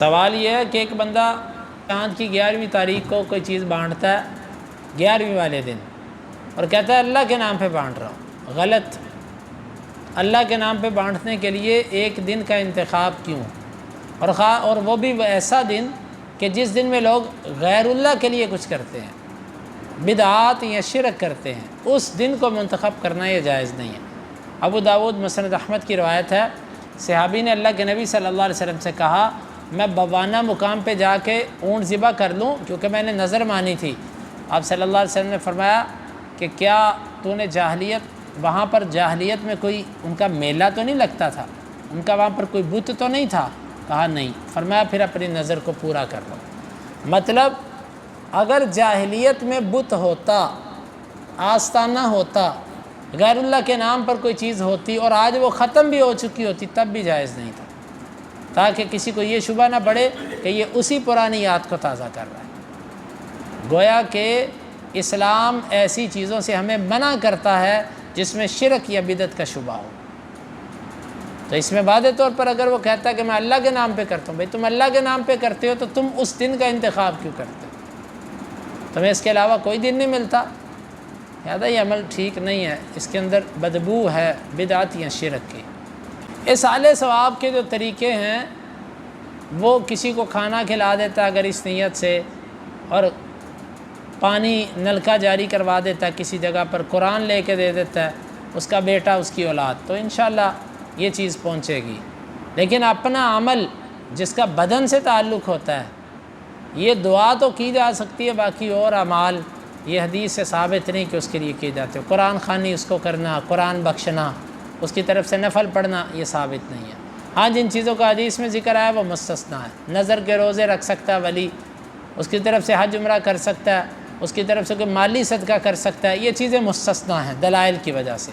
سوال یہ ہے کہ ایک بندہ چاند کی 11ویں تاریخ کو کوئی چیز بانٹتا ہے 11ویں والے دن اور کہتا ہے اللہ کے نام پہ بانٹ رہا ہوں۔ غلط۔ اللہ کے نام پہ بانٹنے کے لیے ایک دن کا انتخاب کیوں، اور وہ بھی ایسا دن کہ جس دن میں لوگ غیر اللہ کے لیے کچھ کرتے ہیں، بدعات یا شرک کرتے ہیں، اس دن کو منتخب کرنا یہ جائز نہیں ہے۔ ابو داود مسند احمد کی روایت ہے، صحابی نے اللہ کے نبی صلی اللہ علیہ وسلم سے کہا میں بوانہ مقام پہ جا کے اونٹ ذبح کر لوں کیونکہ میں نے نظر مانی تھی۔ آپ صلی اللہ علیہ وسلم نے فرمایا کہ کیا تو نے وہاں پر جاہلیت میں کوئی ان کا میلہ تو نہیں لگتا تھا، ان کا وہاں پر کوئی بت تو نہیں تھا؟ کہا نہیں۔ فرمایا پھر اپنی نظر کو پورا کر لو۔ مطلب اگر جاہلیت میں بت ہوتا، آستانہ ہوتا، غیر اللہ کے نام پر کوئی چیز ہوتی اور آج وہ ختم بھی ہو چکی ہوتی تب بھی جائز نہیں تھا، تاکہ کسی کو یہ شبہ نہ پڑے کہ یہ اسی پرانی یاد کو تازہ کر رہا ہے۔ گویا کہ اسلام ایسی چیزوں سے ہمیں منع کرتا ہے جس میں شرک یا بدعت کا شبہ ہو۔ تو اس میں واضح طور پر اگر وہ کہتا ہے کہ میں اللہ کے نام پہ کرتا ہوں، بھئی تم اللہ کے نام پہ کرتے ہو تو تم اس دن کا انتخاب کیوں کرتے ہو؟ تمہیں اس کے علاوہ کوئی دن نہیں ملتا؟ لہذا یہ عمل ٹھیک نہیں ہے، اس کے اندر بدبو ہے بدعت یا شرک کی۔ اصال ثواب کے جو طریقے ہیں وہ کسی کو کھانا کھلا دیتا ہے اگر اس نیت سے، اور پانی نلکا جاری کروا دیتا ہے کسی جگہ پر، قرآن لے کے دے دیتا ہے اس کا بیٹا اس کی اولاد، تو انشاءاللہ یہ چیز پہنچے گی۔ لیکن اپنا عمل جس کا بدن سے تعلق ہوتا ہے، یہ دعا تو کی جا سکتی ہے، باقی اور اعمال یہ حدیث سے ثابت نہیں کہ اس کے لیے کیے جاتے۔ قرآن خوانی اس کو کرنا، قرآن بخشنا، اس کی طرف سے نفل پڑھنا، یہ ثابت نہیں ہے۔ ہاں جن چیزوں کا حدیث میں ذکر آیا وہ مستثنیٰ ہے۔ نظر کے روزے رکھ سکتا ہے ولی، اس کی طرف سے حج عمرہ کر سکتا ہے، اس کی طرف سے کوئی مالی صدقہ کر سکتا ہے، یہ چیزیں مستثنیٰ ہیں دلائل کی وجہ سے۔